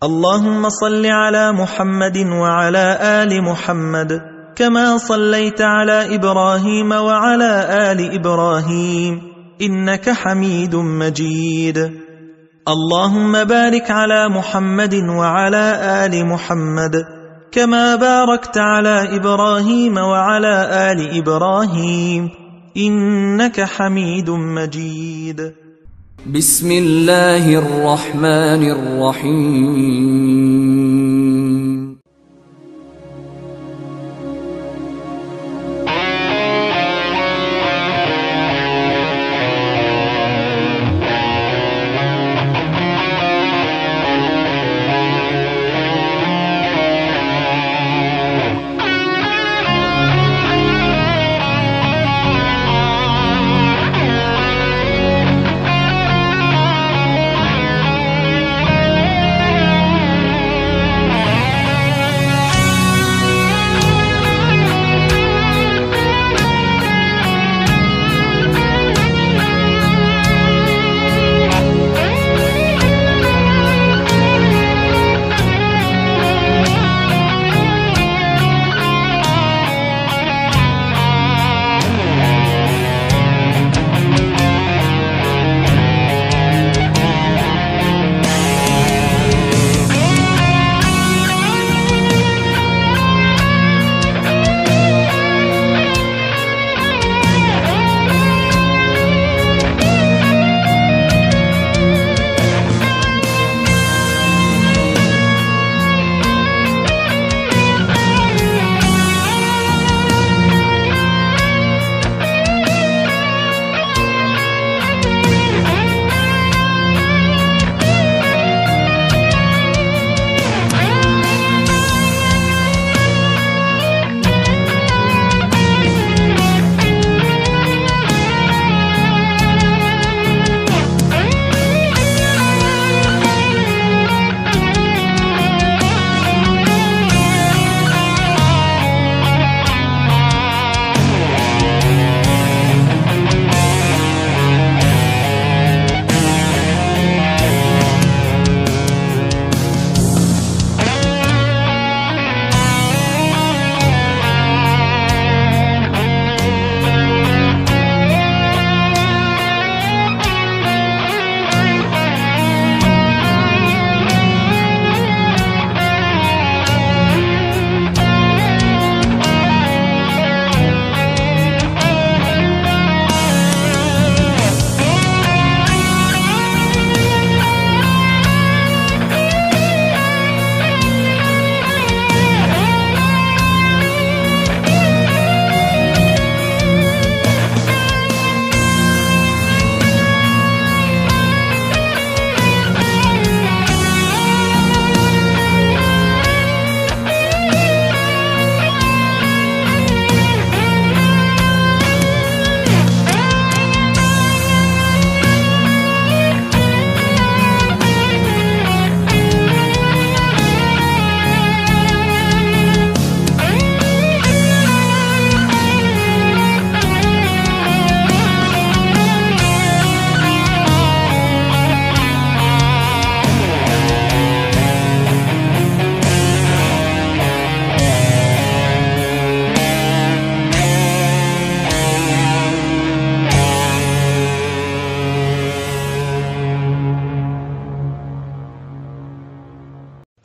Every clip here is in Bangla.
اللهم صل على محمد وعلى آل محمد كما صليت على إبراهيم وعلى آل إبراهيم إنك حميد مجيد. اللهم بارك على محمد وعلى آل محمد كما باركت على إبراهيم وعلى آل إبراهيم إنك حميد مجيد. بسم الله الرحمن الرحيم.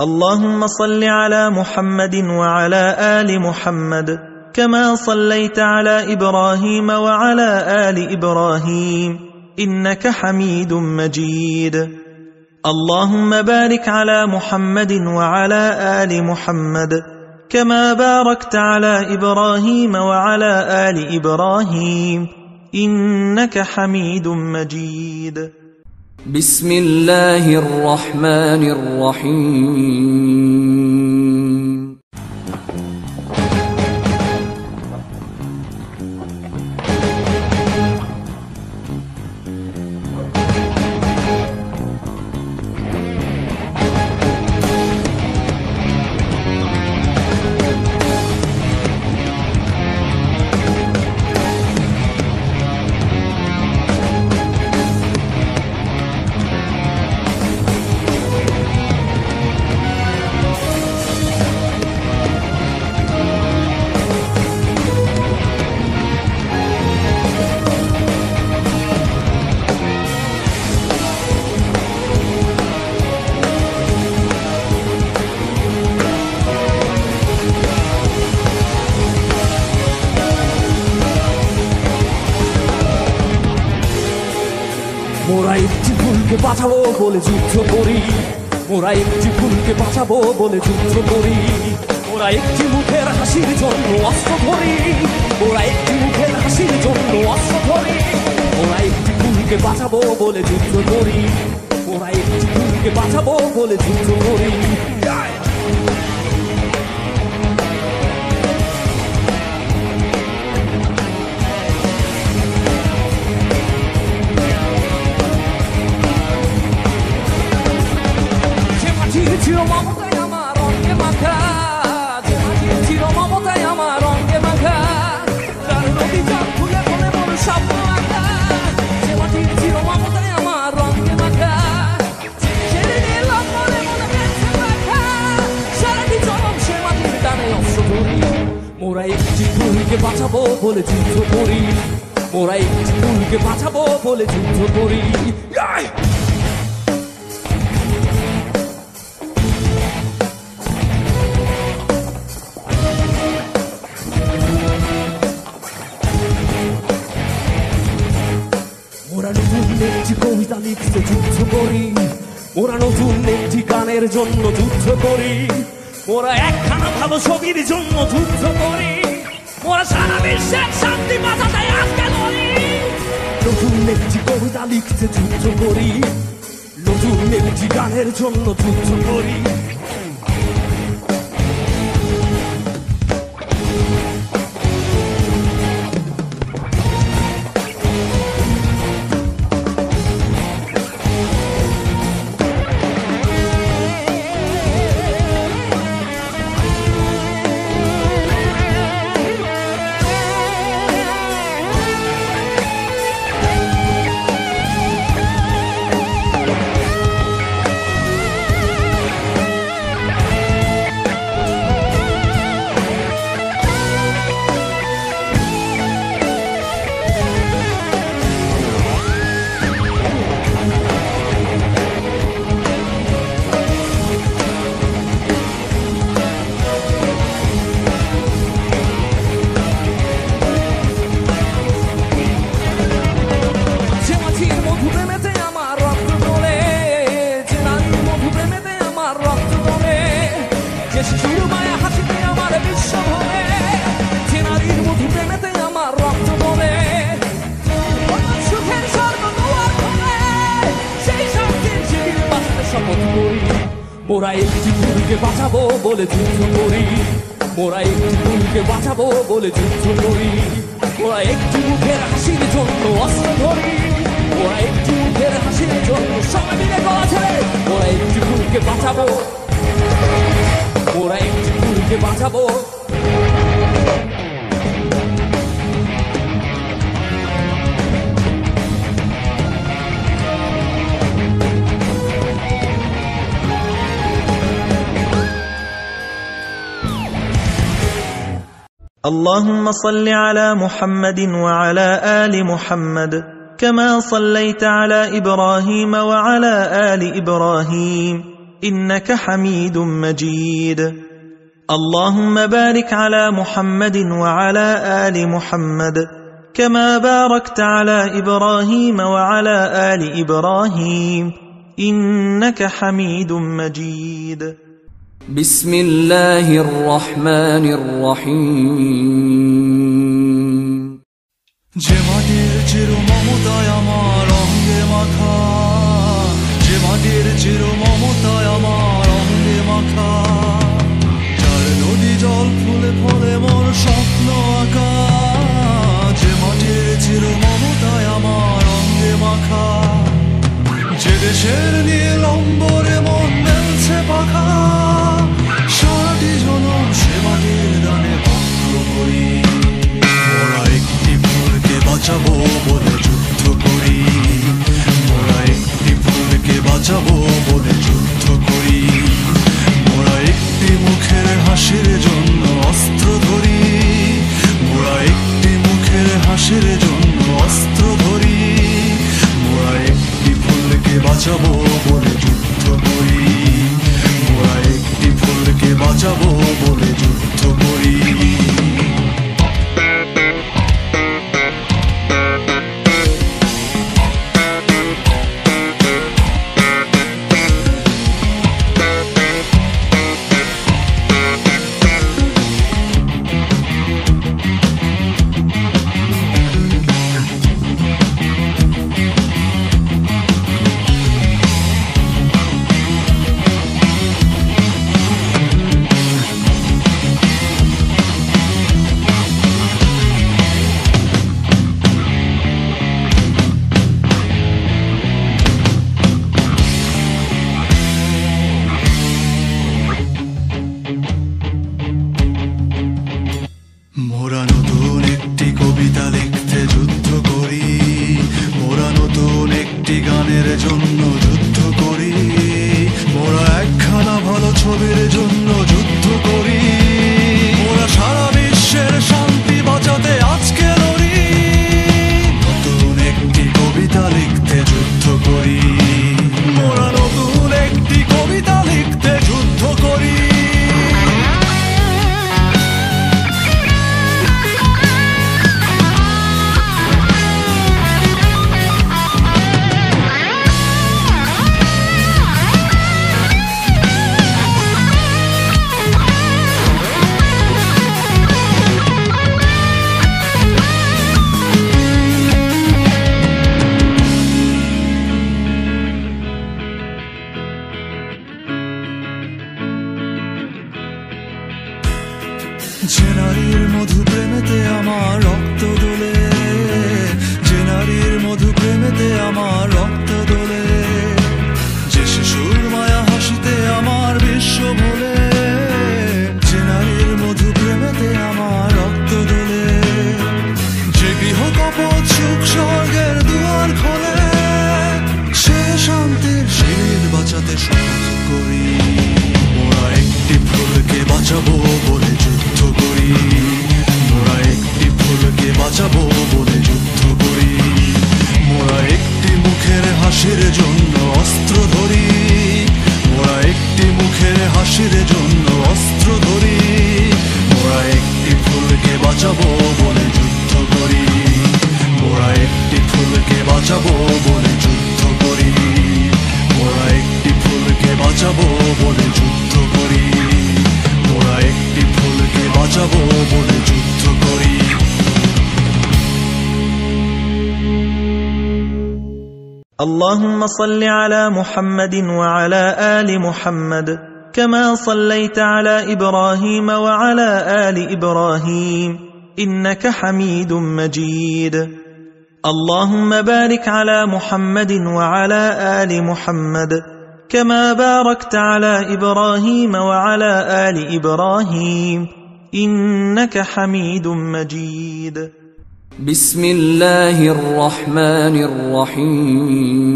اللهم صل على محمد وعلى آل محمد كما صليت على إبراهيم وعلى آل إبراهيم إنك حميد مجيد. اللهم بارك على محمد وعلى آل محمد كما باركت على إبراهيم وعلى آل إبراهيم إنك حميد مجيد. بسم الله الرحمن الرحيم. বাঁচাবো বলে যুদ্ধ করি, মোরা একটি ফুলকে বাঁচাবো বলে যুদ্ধ করি, মোরা একটি মুখের হাসির জন্য অস্ত্র ধরি, মোরা একটি মুখের হাসির জন্য অস্ত্র ধরি, মোরা একটি ফুলকে বাঁচাবো বলে যুদ্ধ করি, মোরা একটি ফুলকে বাঁচাবো বলে যুদ্ধ করি। চির মমতায় আমার অঙ্গে মাখা, যে মাটির চির মমতায় আমার অঙ্গে মাখা, তার নদী জল ফুলে ফুলে মোর স্বপ্ন আঁকা, যে মাটির চির মমতায় আমার অঙ্গে মাখা, ছেড়ে দিলাম মনে মনে বেঁচে রাখা, সারাটি জনম সে মাটির টানে অস্ত্র ধরি, মোরা একটি ফুলকে বাঁচাবো বলে যুদ্ধ করি, মোরা একটি ফুলকে বাঁচাবো বলে যুদ্ধ করি। মোরা নতুন একটি কবিতা লিখতে যুদ্ধ করি, মোরা নতুন একটি গানের জন্য যুদ্ধ করি, মোরা একখানা ভালো ছবির জন্য যুদ্ধ করি, মোরা সারা বিশ্বের শান্তি বাঁচাতে আজকে লড়ি। নতুন একটি কবিতা লিখতে যুদ্ধ করি, নতুন একটি গানের জন্য যুদ্ধ করি। মোরা একটি ফুলকে বাঁচাবো বলে যুদ্ধ করি, মোরা একটি ফুলকে বাঁচাবো বলে যুদ্ধ করি, মোরা একটি মুখের হাসির জন্য অস্ত্র ধরি, মোরা একটি মুখের হাসির জন্য সবাই মিলে গলা ছেড়ে মোরা একটি ফুলকে বাঁচাবো, মোরা একটি ফুলকে বাঁচাবো। اللهم صل على محمد وعلى آل محمد كما صليت على إبراهيم وعلى آل إبراهيم إنك حميد مجيد. اللهم بارك على محمد وعلى آل محمد كما باركت على إبراهيم وعلى آل إبراهيم إنك حميد مجيد. بسم الله الرحمن الرحيم যে মাটির চির মমতায় আমার অঙ্গে মাখা, যে মাটির চির মমতায় আমার অঙ্গে মাখা, যার নদী জল ফুলে ফলে মোর স্বপ্ন আঁকা, যে মাটির চির মমতায় আমার অঙ্গে মাখা, যে দেশের নীল অম্বরে মন মেলছে পাখা, সারাটি জনম সে মাটির দানে ভক্ত করি, মোরা একটি ফুলকে বাঁচাবো বলে যুদ্ধ করি, মোরা একটি ফুলকে বাঁচাবো বলে যুদ্ধ ছবির জন্য যুদ্ধ করি, মোরা সারা বিশ্বের শান্তি বাঁচাতে আজকে লড়ি। নতুন একটি কবিতা লিখতে যুদ্ধ করি, মোরা নতুন একটি কবিতা লিখতে যুদ্ধ করি। যে নারীর মধু প্রেমেতে আমার রক্ত দোলে, যে নারীর মধু প্রেমেতে আমার রক্ত দোলে, যে শিশুর মায়া হাসিতে আমার বিশ্ব ভোলে, যে নারীর মধু প্রেমেতে আমার রক্ত দোলে, যে গৃহ কপট সুখ স্বর্গের দুয়ার খোলে, সে শান্তির শির বাঁচাতে শপথ করি। মোরা একটি ফুলকে বাঁচাবো বলে যুদ্ধ করি, মোরা একটি ফুলকে বাঁচাবো বলে যুদ্ধ করি। মোরা একটি মুখের হাসির জন্য অস্ত্র ধরি, মোরা একটি মুখের হাসির জন্য অস্ত্র ধরি। মোরা একটি ফুলকে বাঁচাবো বলে যুদ্ধ করি, মোরা একটি ফুলকে বাঁচাবো বলে যুদ্ধ করি। মোরা একটি ফুলকে বাঁচাবো বলে যুদ্ধ করি, মোরা একটি ফুলকে বাঁচাবো বলে যুদ্ধ করি। اللهم صل على محمد وعلى آل محمد كما صليت على إبراهيم وعلى آل إبراهيم إنك حميد مجيد. اللهم بارك على محمد وعلى آل محمد كما باركت على إبراهيم وعلى آل إبراهيم إنك حميد مجيد. بسم الله الرحمن الرحيم.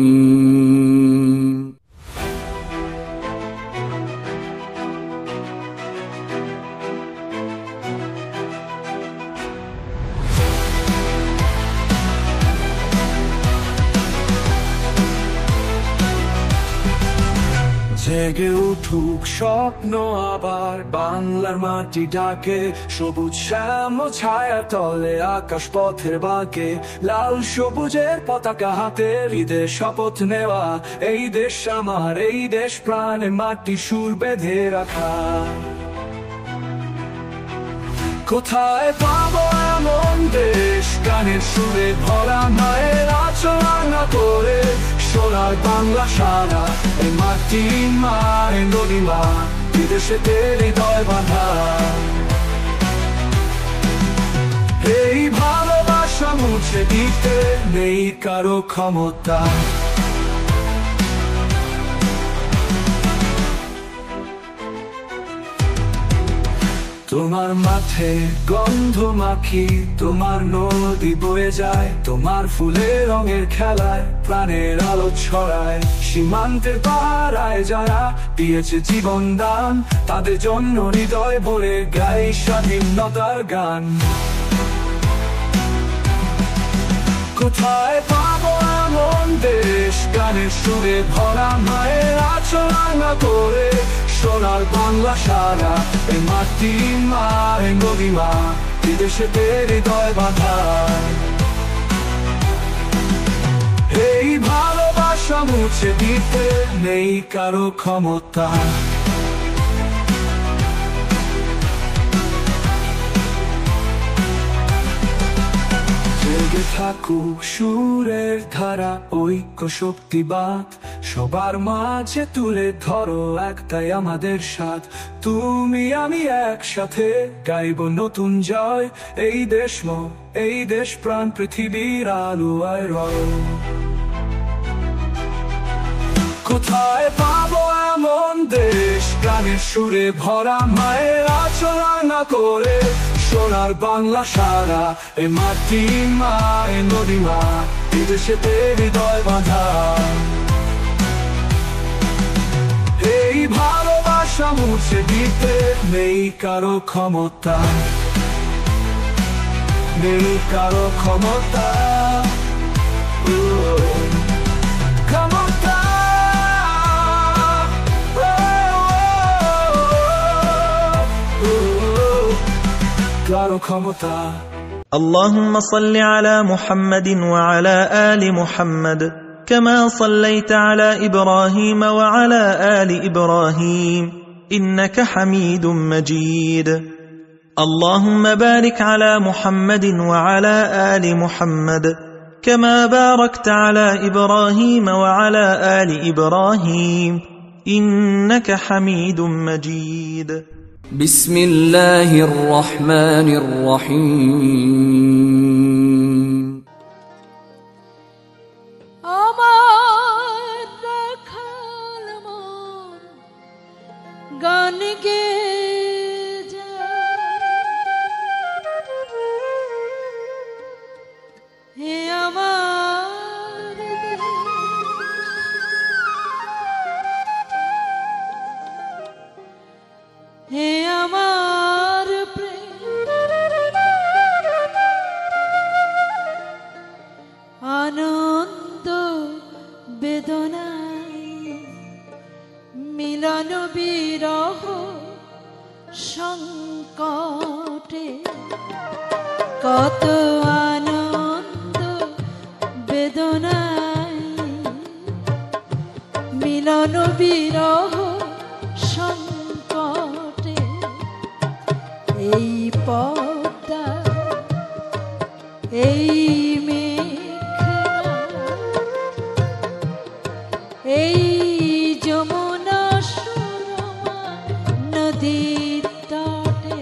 জেগে উঠুক স্বপ্ন আবার, বাংলার মাটি ডাকে, সবুজ শ্যাম ছায়া তলে আকাশ পথের বাঁকে, লাল সবুজের পতাকা হাতে হৃদে শপথ নেওয়া, এই দেশ আমার, এই দেশ প্রাণে মাটি সুর বেঁধে রাখা। কোথায় পাবো এমন দেশ, গানের সুরে ভরা, মায়ের আচরণা করে সোনার বাংলা সারা। এই মাটি মা, এই নদী মা, বিদেশে হৃদয় বাঁধা। এই ভালোবাসা মুছে দিতে নেই কারো ক্ষমতা। তোমার মাঠে গন্ধ মাখি, তোমার নদী বয়ে যায়, তোমার ফুলের রঙের খেলায় প্রাণের আলো ছড়ায়। সীমান্তের পাহারায় যারা দিয়েছে জীবন দান, তাদের জন্য হৃদয় ভরে গাই স্বাধীনতার গান। কোথায় পাবো এমন দেশ, গানের সুরে ভরা, মায়ের আচরণা করে সোনার বাংলা সারা। এই মাটি মা, এই নদী মা, বিদেশে হৃদয় বাঁধা। এই ভালোবাসা মুছে দিতে নেই কারো ক্ষমতা। জেগে থাকুক সুরের ধারা, ঐক্য শক্তিবাদ, সবার মাঝে তুলে ধরো একটাই আমাদের সাথ। তুমি আমি একসাথে গাইব নতুন জয়, এই দেশ মো, এই দেশ প্রাণ, পৃথিবীর আলো আর রয়। কোথায় পাবো এমন দেশ, গানের সুরে ভরা, মায়ের আচরণা করে সোনার বাংলা সারা। এ মাটি মা, এ নদী মা, বিদেশে হৃদয় বাঁধা। এই ভালোবাসা তা মুছে দিতে নেই কারো ক্ষমতা, নেই কারো ক্ষমতা, ক্ষমতা, কারো ক্ষমতা। اللهم صل على محمد وعلى آل محمد كما صليت على إبراهيم وعلى آل إبراهيم إنك حميد مجيد. اللهم بارك على محمد وعلى آل محمد كما باركت على إبراهيم وعلى آل إبراهيم إنك حميد مجيد. بسم الله الرحمن الرحيم. আমার রাখাল মন গান গেয়ে যায়, হে আমার দেশ, হে আমার প্রেম, আনন্দ বেদনায় মিলন বিরহ সংকটে, কত আনন্দ বেদনায় মিলন বিরহ সংকটে, এই পদ্মা এই এই যমুনা সুরমা নদীর তটে,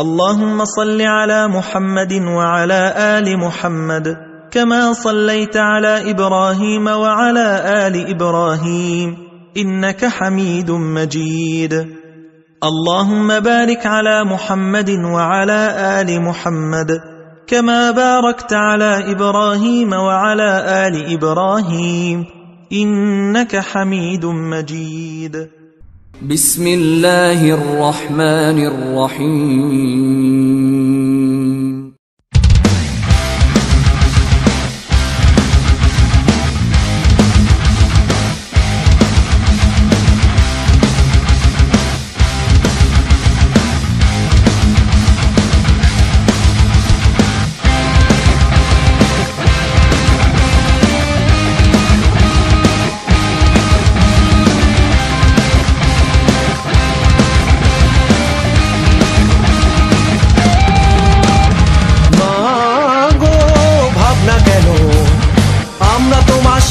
اللهم صل على محمد وعلى آل محمد كما صليت على إبراهيم وعلى آل إبراهيم إنك حميد مجيد. اللهم بارك على محمد وعلى آل محمد كما باركت على إبراهيم وعلى آل إبراهيم إنك حميد مجيد. بسم الله الرحمن الرحيم.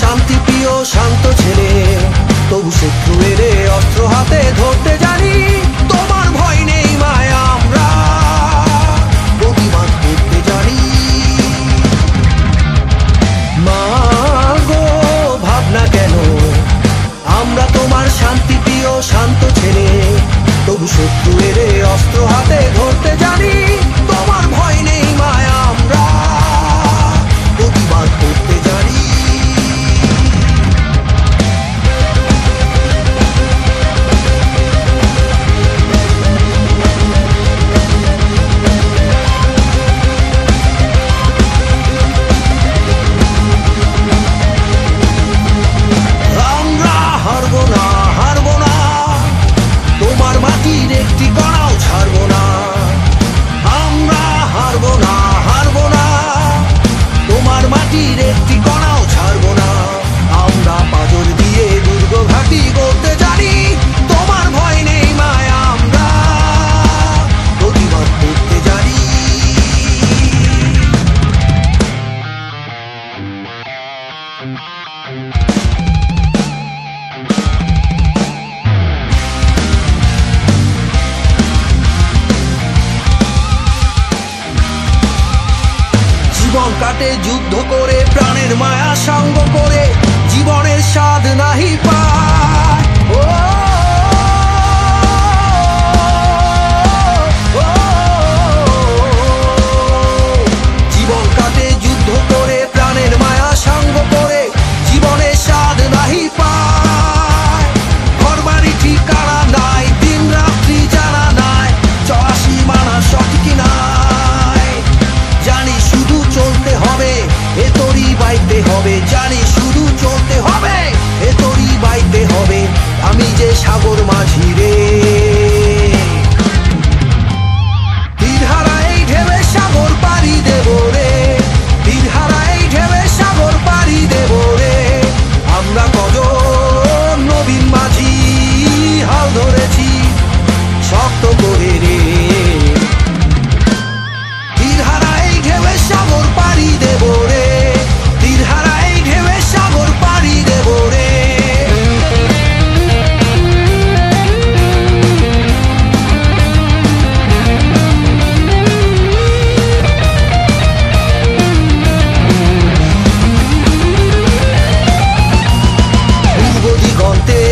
শান্তি প্রিয় শান্ত ছেলে, তবু শত্রুর অস্ত্র হাতে ধরতে জানি। তোমার ভয় নেই মায়, আমরা প্রতিবাদ করতে জানি। মা গো ভাবনা কেন, আমরা তোমার শান্তি প্রিয় শান্ত ছেলে, তবু শত্রুর অস্ত্র হাতে ধরতে জানি। তোমার ভয় নেই মায়, আমরা প্রতিবাদ করতে জানি। জীবন কাটে যুদ্ধ করে, প্রাণের মায়া সঙ্গ করে, জীবনের স্বাদ নাহি পায়। জীবন কাটে যুদ্ধ করে, প্রাণের মায়া সঙ্গ করে, জীবনের স্বাদ নাহি পায়। ঘর বাড়ি ঠিকানা নাই, দিন রাত্রি জানা নাই, 84 মানা সঠিক নাই। জানি শুধু চলতে হবে, এ তরি বাইতে হবে, জানি শুধু চলতে হবে, এ তরি বাইতে হবে। আমি যে সাগর মাঝি রে, তীরহারা এই ঢেবে সাগর পাড়ি দেব রে, তীরহারা এই ঢেবে সাগর পাড়ি দেব রে। আমরা কজন নবীন মাঝি হাল ধরেছি শক্ত করে রে, তীরহারা এই ঢেবে সাগর পাড়ি দেব রে, তীরহারা এই ঢেবে সাগর পাড়ি দেব রে। পূর্ব দিগন্তে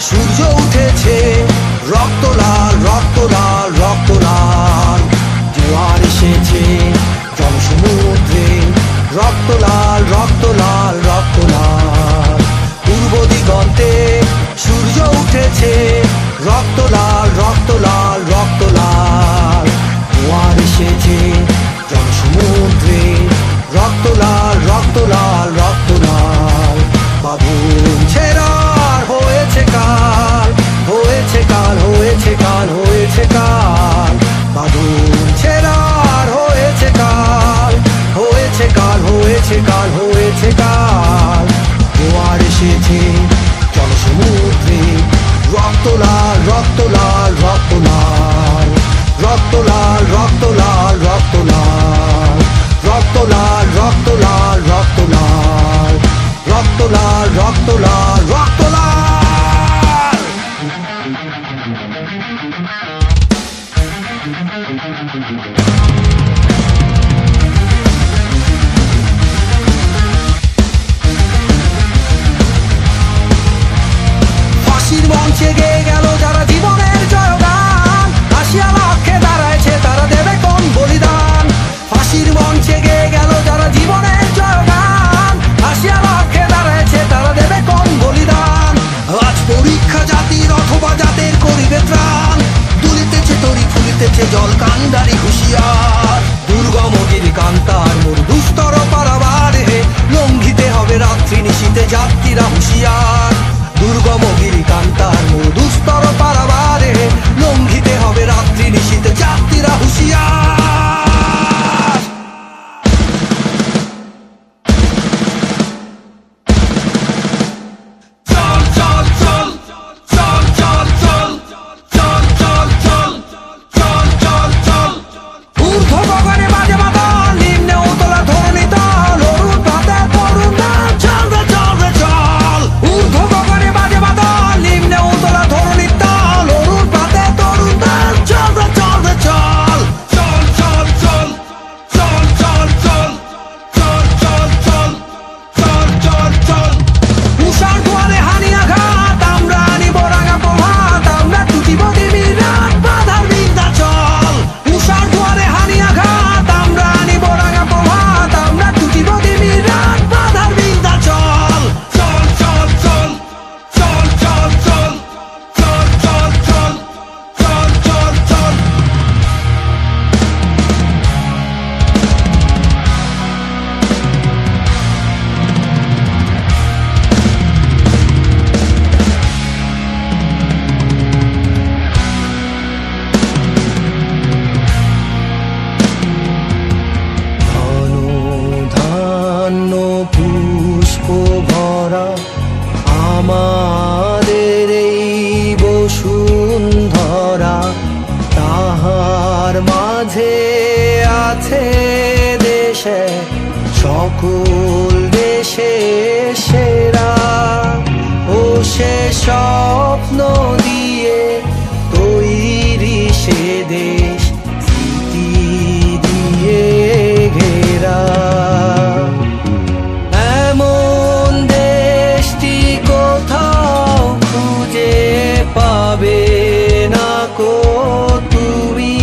সূর্য উঠেছে, রক্ত লাল রক্ত লাল রক্ত লাল। জোয়ার এসেছে জনসমুদ্রে, রক্ত লাল রক্ত লাল রক্ত লাল। পূর্ব দিগন্তে সূর্য উঠেছে, রক্ত লাল রক্ত লাল রক্ত লাল। জোয়ার এসেছে জনসমুদ্রে, রক্ত লাল রক্ত লাল রক্ত লাল। বাঁধন ছেড়ার হয়েছে কাল, হয়েছে কাল হয়েছে কাল হয়েছে কাল। বাঁধন ছেড়ার হয়েছে কাল, হয়েছে কাল হয়েছে কাল হয়েছে কাল। জোয়ার এসেছে জনসমুদ্রে, রক্ত লাল রক্ত লাল রক্ত লাল, রক্ত লাল রক্ত লাল রক্ত লাল, রক্ত লাল রক্ত লাল রক্ত লাল, রক্ত লাল রক্ত লাল রক্ত লাল। আসে জল কান্ডারি হুঁশিয়ার। দুর্গম গিরি কান্তার মরু দুস্তর পারাবারে, লঙ্ঘিতে হবে রাত্রি নিশীতে যাত্রীরা হুঁশিয়ার। দুর্গম গিরি কান্তার মরু দুস্তর পারাবারে, লঙ্ঘিতে হবে রাত্রি নিশীতে যাত্রীরা হুঁশিয়ার। চল চল চল চল চল চল চল চল চল চল চল চল। ঊর্ধ্ব গগনে বাজে মাতাল, নিম্নে উতলা ধরণী তাল, অরুণ পাতে তরুণ নাচ, চল রে চল রে চল। ঊর্ধ্ব গগনে বাজে মাতাল, নিম্নে উতলা ধরণী তাল, অরুণ পাতে তরুণ নাচ, চল রে চল রে চল। চল চল চল চল চল চল চল চল চল চল চল চল। উষার দুয়ারে হানি আঘাত, আমরা আনিব রাঙা প্রভাত, আমরা টুটিব দেবীর রাত, বাধার বিন্ধ্যাচল। উষার দুয়ারে হানি আঘাত, আমরা আনিব রাঙা প্রভাত, আমরা টুটিব দেবীর রাত, বাধার বিন্ধ্যাচল। চল চল চল চল চল চল চল চল চল চল চল চল। ধন ধান্য পুষ্প ভরা আমাদের এই বসুন্ধরা, তাহার মাঝে আছে দেশে সকল দেশে সেরা। ও সে স্বপ্ন দিয়ে তৈরি সে দেশ, স্মৃতি দিয়ে ঘেরা। এমন দেশটি কোথাও খুঁজে পাবে না কো তুমি,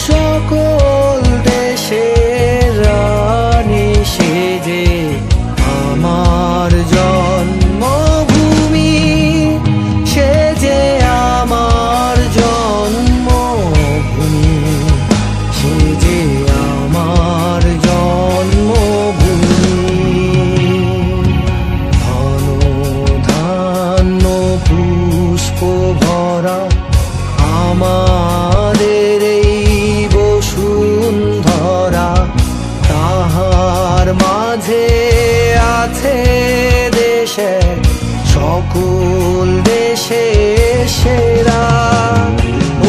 সকল দেশের রানী সেজে আমার জন্মভূমি, সে যে আমার জন্মভূমি, সে যে আমার জন্মভূমি। ধন ধান্য পুষ্প ভরা আমাদের এই বসুন্ধরা, তাহার মাঝে আছে দেশের সকল দেশে সেরা।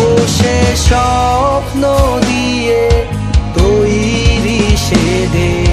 ও সে স্বপ্ন দিয়ে তৈরি সে দেশ,